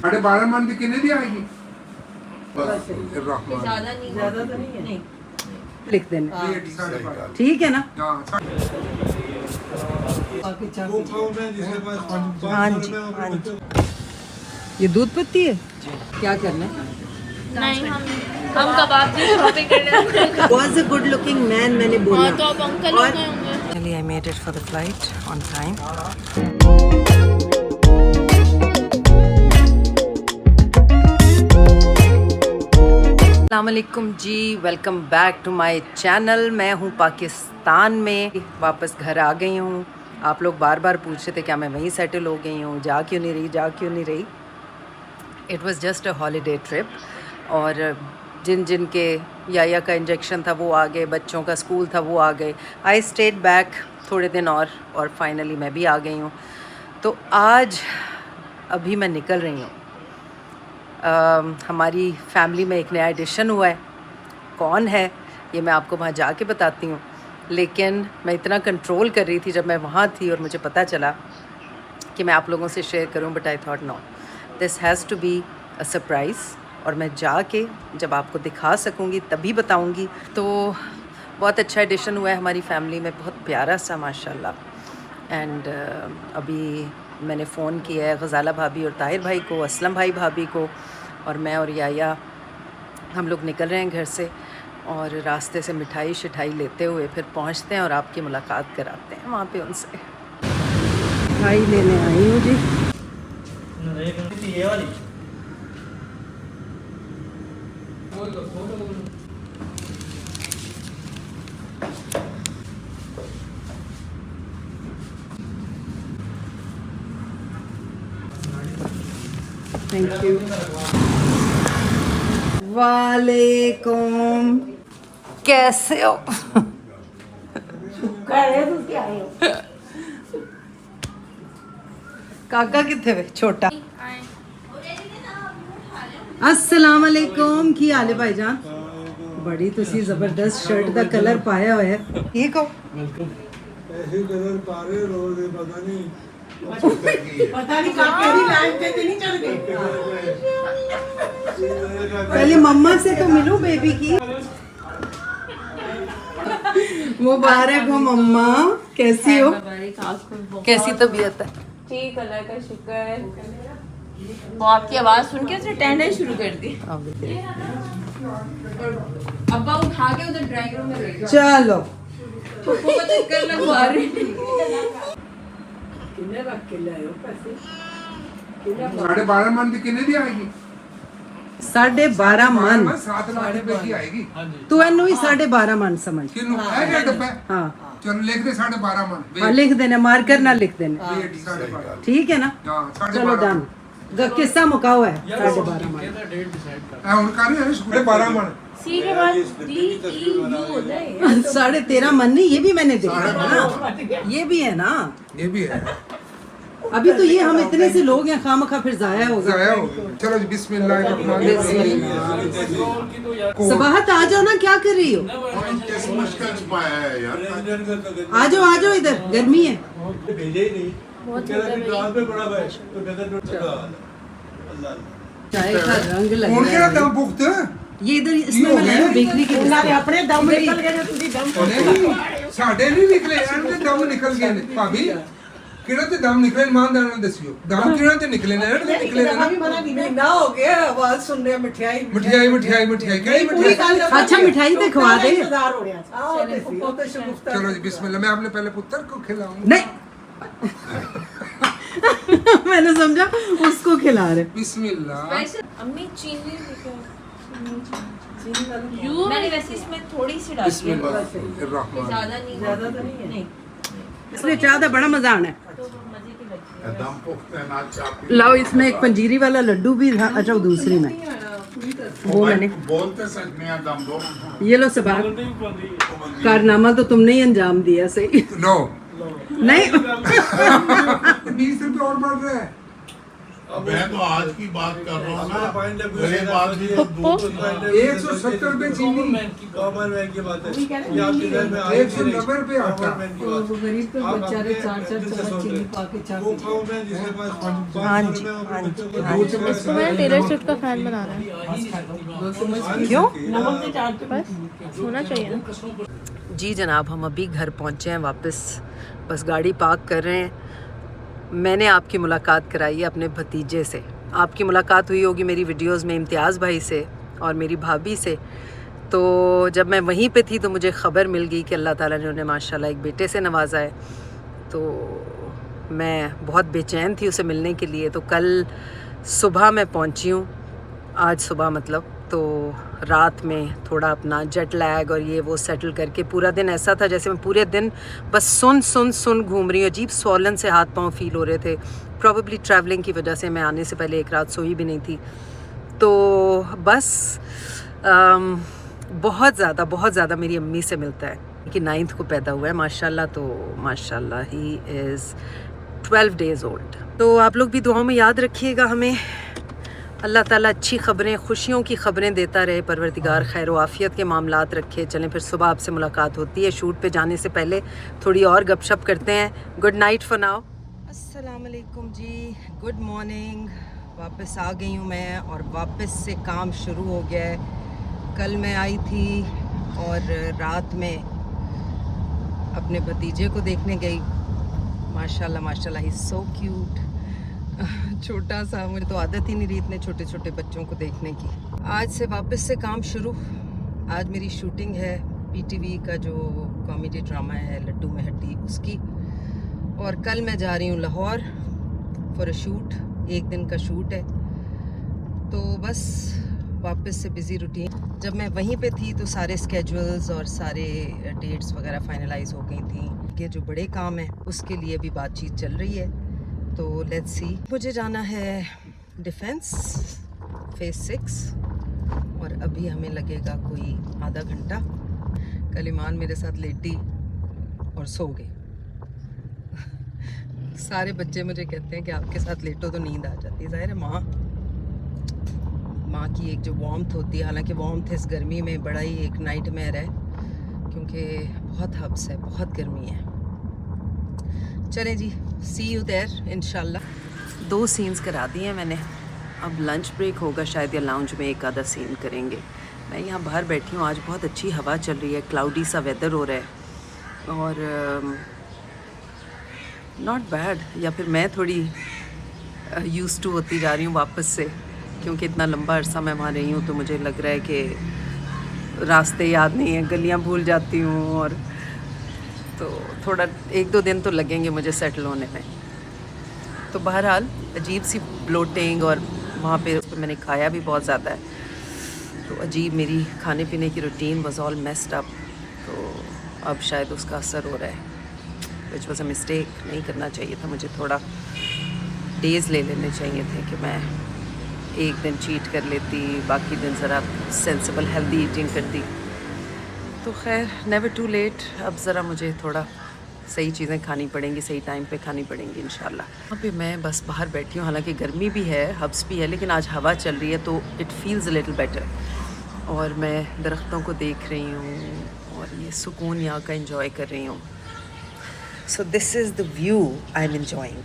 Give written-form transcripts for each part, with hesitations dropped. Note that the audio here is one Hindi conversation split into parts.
साढ़े 12 मन की कितने दी आएगी? ज्यादा तो नहीं है। लिख देना, साढ़े 12। ठीक है ना? हाँ, हाँ जी, हाँ जी। ये दूध पत्ती है, क्या करना है? नहीं, हम कबाब की शॉपिंग करने Was a good looking man, मैंने बोला। हाँ, तो अब अंकल हो गए होंगे। Finally, I made it for the flight on time. अस्सलामुअलैकुम जी, welcome back to my channel. मैं हूँ पाकिस्तान में, वापस घर आ गई हूँ। आप लोग बार बार पूछ रहे थे क्या मैं वहीं सेटल हो गई हूँ, जा क्यों नहीं रही। It was just a holiday trip. और जिन के याया का इंजेक्शन था वो आ गए, बच्चों का स्कूल था वो आ गए। आई स्टेड बैक थोड़े दिन और फाइनली मैं भी आ गई हूँ। तो आज अभी मैं निकल रही हूँ। हमारी फैमिली में एक नया एडिशन हुआ है। कौन है ये मैं आपको वहाँ जाके बताती हूँ, लेकिन मैं इतना कंट्रोल कर रही थी जब मैं वहाँ थी और मुझे पता चला कि मैं आप लोगों से शेयर करूँ, but I thought no, this has to be a surprise. और मैं जाके जब आपको दिखा सकूँगी तभी बताऊँगी। तो बहुत अच्छा एडिशन हुआ है हमारी फैमिली में, बहुत प्यारा सा माशाल्लाह। एंड अभी मैंने फ़ोन किया है गज़ाला भाभी और ताहिर भाई को, असलम भाई भाभी को, और मैं और याया हम लोग निकल रहे हैं घर से। और रास्ते से मिठाई शिठाई लेते हुए फिर पहुंचते हैं और आपकी मुलाकात कराते हैं वहाँ पे उनसे। मिठाई लेने आई हूँ जी। Thank you. वालेकुम, कैसे हो? काका किथे वे छोटा? अस्सलाम वालेकुम, की हाल है भाईजान? बड़ी तुसी जबरदस्त शर्ट दा कलर पाया हुआ है, ठीक हो? ऐसे कलर पा रहे रोज पता नहीं काकेरी लाइन पे नहीं चढ़ गए। पहले मम्मा से तो मिलो बेबी की। मुबारक हो मम्मा, कैसी हो? कैसी तबीयत है? ठीक, अल्लाह का शुक्र। वो आपकी आवाज सुन के उसने टहलना शुरू कर दी। अब्बा उठा के उधर ड्राइंग रूम में ले गए। चलो वो चक्कर लगवा रहे। साढ़े 12 मन की कितने दी आएगी? 12.5 मन। 7 लाख रुपए की आएगी। तू एनू ही 12.5 मन समझ। किन्नू है क्या डब्बा? हाँ चलो लिख दे 12.5 मन। हाँ, लिख देना, मार्कर ना लिख देना, वेट 12.5। ठीक है ना? हाँ, चलो 12.5 डन। किस्सा मुका हुआ है 12.5 मन। उनका नहीं है 12.5 मन। सी के बाद डी ई यू होता है। 13.5 मन नहीं, ये भी मैंने देखा ना, ये भी है ना, ये भी है। अभी तो ये हम इतने से लोग हैं, खामखा फिर जाया होगा। जाया हो गया। चलो जी, बिस्मिल्लाहिर्रहमानिर्रहीम। सबाहत आ जाओ ना, क्या कर रही हो? आ जाओ इधर, गर्मी है। भेजे ही नहीं चाय का रंग लग कौन रहा क्या है। दम पुख्त? ये इधर इसमें मैं लाया बेकरी के अपने दम निकल गए। साढ़े नहीं निकले, इनके दम निकल गए ने भाभी। किड़ा ते दम निकले ईमानदार नाल दसियो। दम किड़ा ते निकले ने, इनके निकले ने ना। हो गया आवाज सुन रहे मिठाई मिठाई कई मिठाई। अच्छा मिठाई तो खवा दे। चलो जी बिस्मिल्लाह। मैं अपने पहले पुत्र को खिलाऊंगा। नहीं मैंने समझा उसको खिला रहे। बिस्मिल्लाह। अम्मी चीनी यू मैंने वैसे इसमें थोड़ी सी डाली है, बिस्मिल्लाहिर्रहमानिर्रहीम। ज्यादा तो नहीं। इसलिए चाह का बड़ा मजा आना है। तो मजे की लगती है। लाओ, इसमें एक पंजीरी वाला लड्डू भी था। अच्छा वो दूसरी में वो मैंने बोलते सकते दम दो। ये लो सबात, कारनामा तो तुमने ही अंजाम दिया सही। नो नहीं 20 रुपए और बढ़ रहा है। मैं तो आज की बात कर रहा हूँ ना, मेरे बात की पप्पो। 170 रुपए चीनी, कॉमन मैन की बात है वही कह रहे हैं, ये आपके घर में आई 190 रुपए आटा। वो गरीब तो बेचारे 4-4 चम्मच चीनी पा के चाय वो पीते कौन है जिसके पास हाँ जी, हाँ जी। इसको मैंने टेलर स्विफ्ट का फैन बना रहा है। क्यों? नमक के 4 बस होना चाहिए ना। जी जनाब, हम अभी घर पहुँचे हैं वापस, बस गाड़ी पार्क कर रहे हैं। मैंने आपकी मुलाकात कराई है अपने भतीजे से। आपकी मुलाकात हुई होगी मेरी वीडियोस में इम्तियाज़ भाई से और मेरी भाभी से। तो जब मैं वहीं पे थी तो मुझे ख़बर मिल गई कि अल्लाह ताला ने उन्हें माशाल्लाह एक बेटे से नवाजा है। तो मैं बहुत बेचैन थी उसे मिलने के लिए। तो कल सुबह मैं पहुंची हूँ, आज सुबह मतलब। तो रात में थोड़ा अपना जेट लैग और ये वो सेटल करके पूरा दिन ऐसा था जैसे मैं पूरे दिन बस सुन घूम रही हूँ। अजीब स्वॉलन से हाथ पांव फील हो रहे थे, प्रॉबेबली ट्रैवलिंग की वजह से। मैं आने से पहले एक रात सोई भी नहीं थी। तो बस बहुत ज़्यादा मेरी अम्मी से मिलता है कि 9th को पैदा हुआ है माशाल्लाह। तो माशाल्लाह ही इज़ 12 डेज़ ओल्ड। तो आप लोग भी दुआओं में याद रखिएगा हमें। अल्लाह ताला अच्छी ख़बरें, खुशियों की ख़बरें देता रहे, परवरदिगार खैर व आफ़ियत के मामलात रखे। चलें फिर सुबह आपसे मुलाकात होती है। शूट पे जाने से पहले थोड़ी और गपशप करते हैं। Good night for now. अस्सलाम वालेकुम जी, गुड मॉर्निंग। वापस आ गई हूँ मैं और वापस से काम शुरू हो गया है। कल मैं आई थी और रात में अपने भतीजे को देखने गई। माशाल्लाह ही सो क्यूट, छोटा सा। मुझे तो आदत ही नहीं रही इतने छोटे छोटे बच्चों को देखने की। आज से वापस से काम शुरू। आज मेरी शूटिंग है पीटीवी का जो कॉमेडी ड्रामा है लड्डू में हड्डी, उसकी। और कल मैं जा रही हूँ लाहौर फॉर अ शूट, 1 दिन का शूट है। तो बस वापस से बिज़ी रूटीन। जब मैं वहीं पे थी तो सारे स्केजुअल्स और सारे डेट्स वगैरह फाइनलाइज हो गई थी। ये जो बड़े काम है उसके लिए भी बातचीत चल रही है। तो लेट्स सी। मुझे जाना है डिफेंस फेज़ 6 और अभी हमें लगेगा कोई आधा घंटा। कल ईमान मेरे साथ लेटी और सो गई। सारे बच्चे मुझे कहते हैं कि आपके साथ लेटो तो नींद आ जाती है। ज़ाहिर है माँ की एक जो वार्मथ होती है, हालांकि वार्मथ इस गर्मी में बड़ा ही एक नाइटमेयर है क्योंकि बहुत हब्स है, बहुत गर्मी है। चलें जी, सी यू देयर इंशाल्लाह। 2 सीन्स करा दिए हैं मैंने। अब लंच ब्रेक होगा शायद, या लाउंज में एक आधा सीन करेंगे। मैं यहाँ बाहर बैठी हूँ, आज बहुत अच्छी हवा चल रही है, क्लाउडी सा वेदर हो रहा है और नॉट बैड। या फिर मैं थोड़ी यूज़ टू होती जा रही हूँ वापस से, क्योंकि इतना लंबा अरसा मैं वहाँ रही हूँ तो मुझे लग रहा है कि रास्ते याद नहीं है, गलियाँ भूल जाती हूँ। और तो थोड़ा 1-2 दिन तो लगेंगे मुझे सेटल होने में। तो बहरहाल अजीब सी ब्लोटिंग, और वहाँ पे मैंने खाया भी बहुत ज़्यादा है तो अजीब मेरी खाने पीने की routine was all messed up. तो अब शायद उसका असर हो रहा है, विच वाज अ मिस्टेक। नहीं करना चाहिए था मुझे, थोड़ा डेज़ ले लेने चाहिए थे कि मैं 1 दिन चीट कर लेती, बाकी दिन ज़रा सेंसिबल हेल्दी ईटिंग करती। तो खैर नेवर टू लेट। अब ज़रा मुझे थोड़ा सही चीज़ें खानी पड़ेंगी, सही टाइम पे खानी पड़ेंगी इंशाल्लाह। यहाँ पे मैं बस बाहर बैठी हूँ, हालांकि गर्मी भी है, हब्स भी है, लेकिन आज हवा चल रही है तो it feels a little better. और मैं दरख्तों को देख रही हूँ और ये सुकून यहाँ का एंजॉय कर रही हूँ। So this is the view I am enjoying.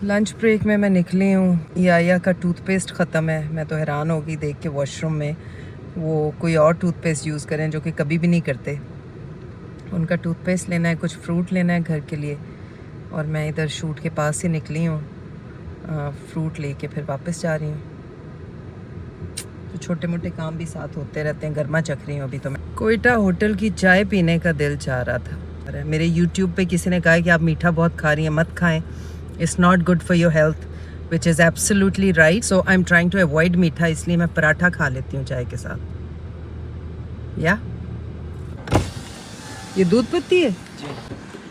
Lunch break में मैं निकली हूँ। या का टूथपेस्ट ख़त्म है। मैं तो हैरान हो गई देख के वॉशरूम में वो कोई और टूथपेस्ट यूज़ करें जो कि कभी भी नहीं करते। उनका टूथपेस्ट लेना है, कुछ फ्रूट लेना है घर के लिए, और मैं इधर शूट के पास ही निकली हूँ फ्रूट लेके फिर वापस जा रही हूँ। तो छोटे मोटे काम भी साथ होते रहते हैं। गर्मा चख रही हूँ अभी तो मैं। कोयटा होटल की चाय पीने का दिल चाह रहा था। मेरे यूट्यूब पे किसी ने कहा है कि आप मीठा बहुत खा रही हैं, मत खाएं, it's not good for your health, which is absolutely right. So I am trying to avoid मीठा, इसलिए मैं पराठा खा लेती हूँ चाय के साथ। या ये दूध पत्ती है?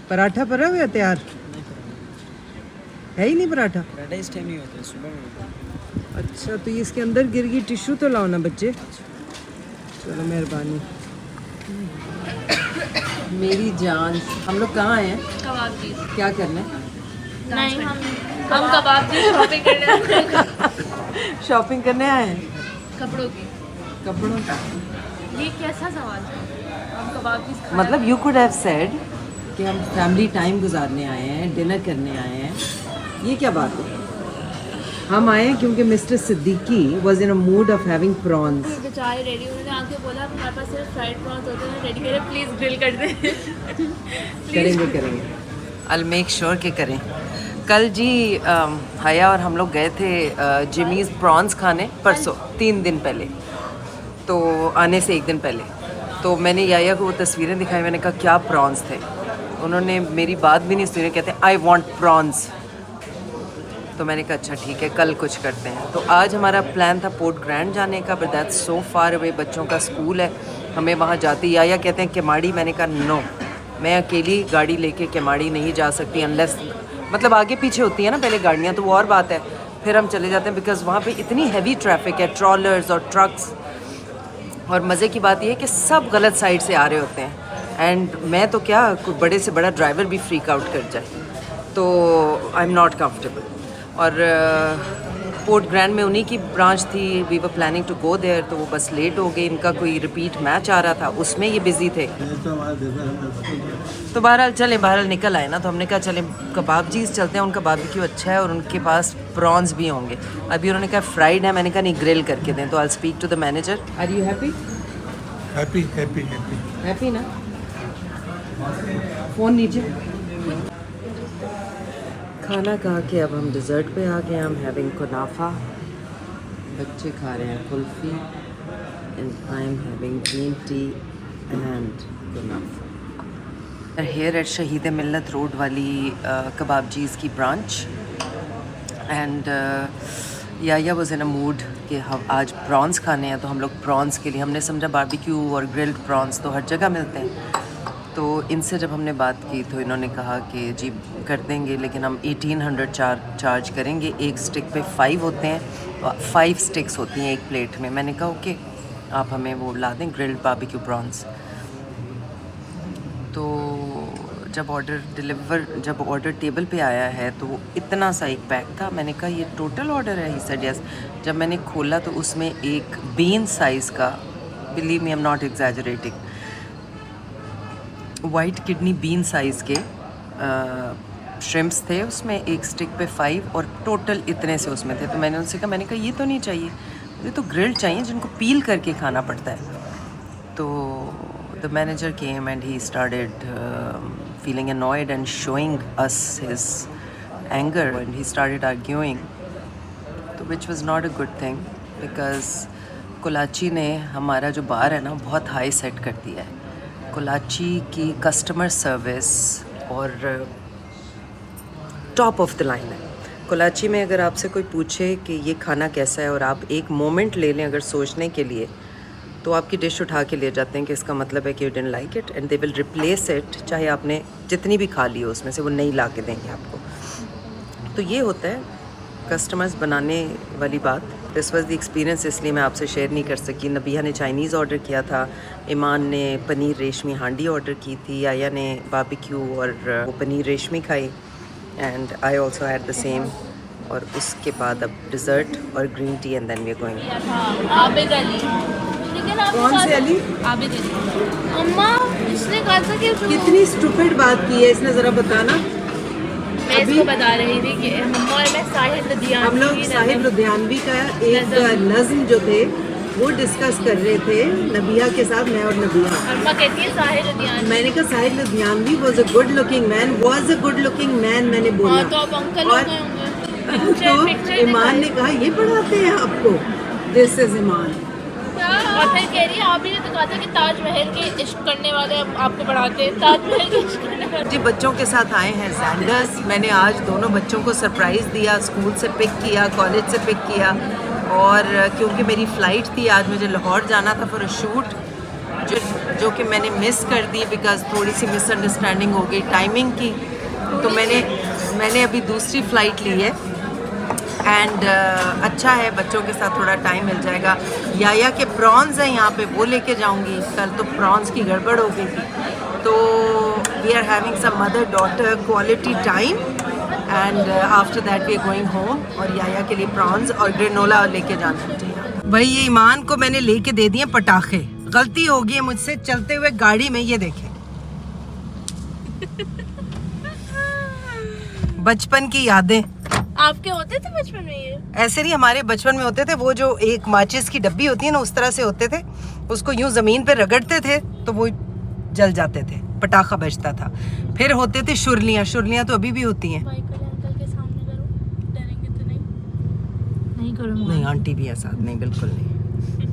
पराठा पड़ा हुआ है तैयार? है ही नहीं पराठा? पराठा इस टाइम नहीं होता, सुबह में होता है। अच्छा, तो ये इसके अंदर गिर गई, टिश्यू तो लाओ ना बच्चे। चलो मेहरबानी। मेरी जान, हम लोग कहाँ आए हैं? कबाब जी। क्या करना है? नहीं, हम कबाब जी शॉपिंग करने आए हैं। शॉपिंग करने आए हैं कपड़ों की। कपड़ों का। ये कैसा सवाल है? हम कबाब जी मतलब यू कुड हैव सेड कि हम फैमिली टाइम गुजारने आए हैं, डिनर करने आए हैं। ये क्या बात है? हम आए हैं क्योंकि mister Siddiqui was in a mood off having prawns. बेचारे रेडी, उन्होंने आके बोला हमारे पास सिर्फ फ्राइड प्रॉन्स होते हैं, रेडी करें प्लीज़, ग्रिल कर दें। करेंगे I'll make sure कि करें। कल जी हया और हम लोग गए थे जिमीज़ प्रॉन्स खाने, परसों 3 दिन पहले, तो आने से 1 दिन पहले। तो मैंने याया को वो तस्वीरें दिखाई, मैंने कहा क्या प्रॉन्स थे। उन्होंने मेरी बात भी नहीं सुनी, कहते आई वांट प्रॉन्स। तो मैंने कहा अच्छा ठीक है, कल कुछ करते हैं। तो आज हमारा प्लान था पोर्ट ग्रैंड जाने का, but that's so far away, बच्चों का स्कूल है, हमें वहाँ जाते याया कहते हैं केमाड़ी। मैंने कहा नो, मैं अकेली गाड़ी लेके केमाड़ी नहीं जा सकती, अनलेस मतलब आगे पीछे होती है ना पहले गाड़ियाँ, तो वो और बात है, फिर हम चले जाते हैं, बिकॉज़ वहाँ पे इतनी हैवी ट्रैफिक है, ट्रॉलर्स और ट्रक्स। और मज़े की बात ये है कि सब गलत साइड से आ रहे होते हैं, एंड मैं तो क्या, कोई बड़े से बड़ा ड्राइवर भी फ्रीक आउट कर जाए, तो आई एम नॉट कंफर्टेबल। और पोर्ट ग्रैंड में उन्हीं की ब्रांच थी, we were planning to go there, तो वो बस लेट हो गए, इनका कोई रिपीट मैच आ रहा था, उसमें ये बिज़ी थे। तो बहरहाल चले, बहरहाल निकल आए ना, तो हमने कहा चले कबाब जीज़ चलते हैं, उनका बारबेक्यू अच्छा है और उनके पास प्रॉन्स भी होंगे। अभी उन्होंने कहा फ्राइड है, मैंने कहा नहीं ग्रिल करके दें, तो I speak to the manager. Are you happy? Happy happy happy happy ना? फ़ोन नीचे। खाना खा के अब हम डिज़र्ट पे आ गए। हम हैविंग कुनाफा, बच्चे खा रहे हैं kulfi, and I am having green tea and kunafa. Here at Shaheed Millat road वाली कबाब जीज़ की branch, and Yaya was in a mood कि हम आज प्रॉन्स खाने हैं, तो हम लोग प्रॉन्स के लिए हमने समझा बारबेक्यू और ग्रिल्ड प्रॉन्स तो हर जगह मिलते हैं। तो इनसे जब हमने बात की तो इन्होंने कहा कि जी कर देंगे, लेकिन हम 1800 चार्ज करेंगे। एक स्टिक पे 5 होते हैं, 5 स्टिक्स होती हैं एक प्लेट में। मैंने कहा ओके, आप हमें वो ला दें ग्रिल्ड बारबेक्यू प्रॉन्स। तो जब ऑर्डर टेबल पे आया है तो वो इतना सा एक पैक था। मैंने कहा ये टोटल ऑर्डर है? He said yes. जब मैंने खोला तो उसमें एक बीन साइज़ का, believe me I am not exaggerating, white kidney bean size के श्रिम्प्स थे उसमें, एक स्टिक पे 5 और टोटल इतने से उसमें थे। तो मैंने उनसे कहा, मैंने कहा ये तो नहीं चाहिए, ये तो ग्रिल्ड चाहिए जिनको पील करके खाना पड़ता है। तो the manager came and he started feeling annoyed and showing us his anger, and he started arguing, तो which was not a good thing because कोलाची ने हमारा जो बार है ना बहुत हाई सेट कर दिया है। कोलाची की कस्टमर सर्विस और टॉप ऑफ द लाइन है। कोलाची में अगर आपसे कोई पूछे कि ये खाना कैसा है और आप एक मोमेंट ले लें अगर सोचने के लिए, तो आपकी डिश उठा के ले जाते हैं कि इसका मतलब है कि you didn't like it, and they will replace it, चाहे आपने जितनी भी खा ली हो उसमें से, वो नहीं ला के देंगे आपको। तो ये होता है कस्टमर्स बनाने वाली बात। दिस वाज द एक्सपीरियंस, इसलिए मैं आपसे शेयर नहीं कर सकी। नबिया ने चाइनीज़ ऑर्डर किया था, ईमान ने पनीर रेशमी हांडी ऑर्डर की थी, आया ने बारबेक्यू और वो पनीर रेशमी खाई, and I also had the same. और उसके बाद अब डिज़र्ट और green tea, and then we are going. Abid Ali, कौन से अली? आबिद अली। अम्मा इसने कहा था कि कितनी स्टूपिड बात की है इसने, ज़रा बताना। मैं इसको बता रही थी कि मम्मा और मैं साहिल लुधियानवी, हम लोग साहिल लुधियानवी का एक नज़्म जो थे वो डिस्कस कर रहे थे नबिया के साथ, मैं और नबिया। अम्मा कहती है साहिल लुधियानवी। मैंने कहा Sahil Ludhianvi was a good looking man, was a good looking man, मैंने बोला। हाँ, तो अब अंकल हो गए होंगे। तो ईमान ने कहा ये पढ़ाते हैं आपको, दिस इज ईमान। और फिर कह रही है आप ही ने तो कहा था कि ताजमहल के इश्क करने वाले आपको पढ़ाते हैं, ताजमहल के इश्क करने वाले। जी बच्चों के साथ आए हैं सैंडर्स। मैंने आज दोनों बच्चों को सरप्राइज़ दिया, स्कूल से पिक किया, कॉलेज से पिक किया, और क्योंकि मेरी फ़्लाइट थी आज, मुझे लाहौर जाना था फॉर अ शूट। जो जो कि मैंने मिस कर दी बिकॉज़ थोड़ी सी मिसअंडरस्टैंडिंग हो गई टाइमिंग की। तो मैंने अभी दूसरी फ़्लाइट ली है एंड अच्छा है, बच्चों के साथ थोड़ा टाइम मिल जाएगा। याया के प्रॉन्स हैं यहाँ पे, वो लेके जाऊँगी। कल तो प्रॉन्स की गड़बड़ हो गई थी, तो we are having some mother daughter quality time and after that we are going home. और याया के लिए प्रॉन्स और ग्रेनोला लेके जाना चाहिए। भाई ये ईमान को मैंने लेके दे दिए पटाखे, गलती हो गई है मुझसे चलते हुए गाड़ी में। ये देखें बचपन की यादें। आपके होते थे बचपन में ये? ऐसे नहीं, हमारे बचपन में होते थे वो जो एक माचिस की डब्बी होती है ना, उस तरह से होते थे। उसको यूं जमीन पे रगड़ते थे तो वो जल जाते थे, पटाखा बजता था। फिर होते थे शुरलियाँ तो अभी भी होती हैं। अंकल के सामने करो, डरेंगे तो नहीं करूँगा। नहीं, आंटी भी है साथ। नहीं, बिल्कुल नहीं,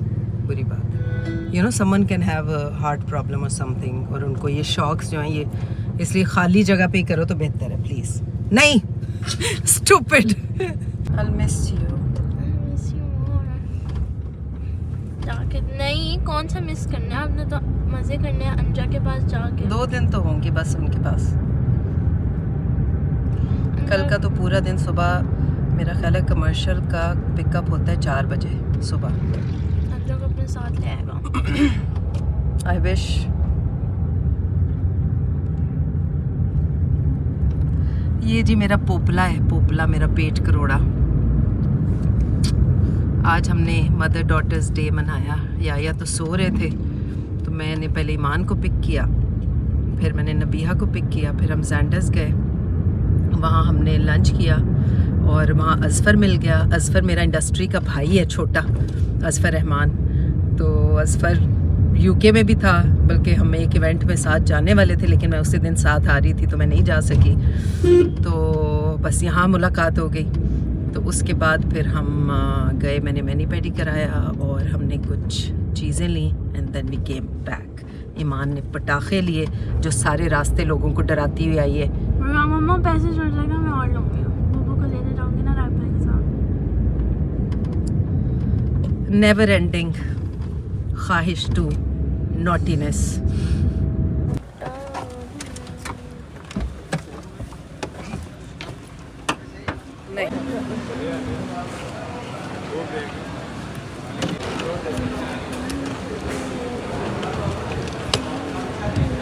बुरी बात। You know someone can have a heart problem और समथिंग, और उनको ये शॉक्स जो हैं ये, इसलिए खाली जगह पे ही करो तो बेहतर है। प्लीज नहीं स्टूपिड। I'll miss you। जाके नहीं, कौन सा मिस करना है आपने, तो मजे करने हैं अंजा के पास जाके। 2 दिन तो होंगे बस उनके पास। कल का तो पूरा दिन, सुबह मेरा ख्याल है कमर्शियल का पिकअप होता है 4 बजे सुबह। अंजा को अपने साथ ले आएगा। I wish. ये जी मेरा पोपला है, पोपला मेरा पेट करोड़ा। आज हमने मदर डॉटर्स डे मनाया। या तो सो रहे थे, तो मैंने पहले ईमान को पिक किया, फिर मैंने नबीहा को पिक किया, फिर हम सैंडर्स गए, वहाँ हमने लंच किया और वहाँ अज़फ़र मिल गया। अज़फ़र मेरा इंडस्ट्री का भाई है छोटा, अज़फ़र रहमान। तो अज़फ़र यूके में भी था, बल्कि हम एक इवेंट में साथ जाने वाले थे, लेकिन मैं उसी दिन साथ आ रही थी तो मैं नहीं जा सकी। तो बस यहाँ मुलाकात हो गई। तो उसके बाद फिर हम गए, मैंने मैनी पेडी कराया और हमने कुछ चीज़ें ली and then we came back. Iman ने पटाखे लिए जो सारे रास्ते लोगों को डराती हुई आई है। मम्मा पैसे चढ़ जाएगा, मैं और लूँगी। बुबू को लेने जाऊँगी ना रैपर के साथ। नेवर एंडिंग ख्वाहिश टू नॉटीनेस।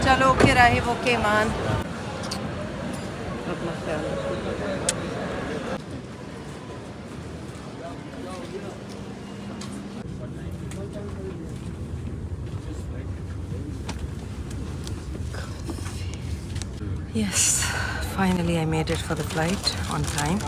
चलो ओके राहिब, ओके ईमान, अपना ख्याल रखो। Yes, finally I made it for the flight on time.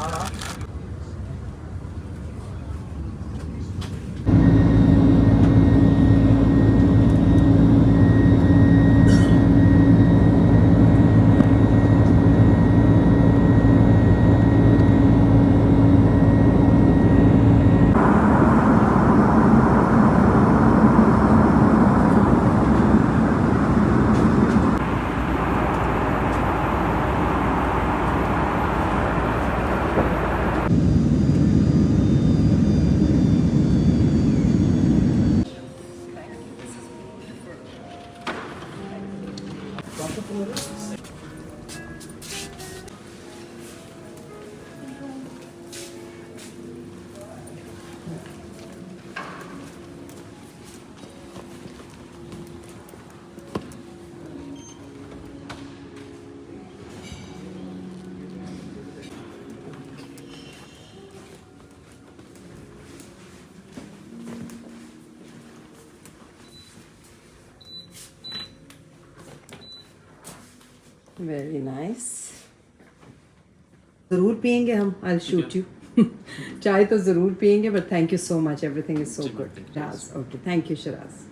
Very nice. ज़रूर पियेंगे हम, आई शूट यू। चाय तो ज़रूर पियेंगे, but thank you so much, everything is so good. Raj, okay, thank you Sharaj.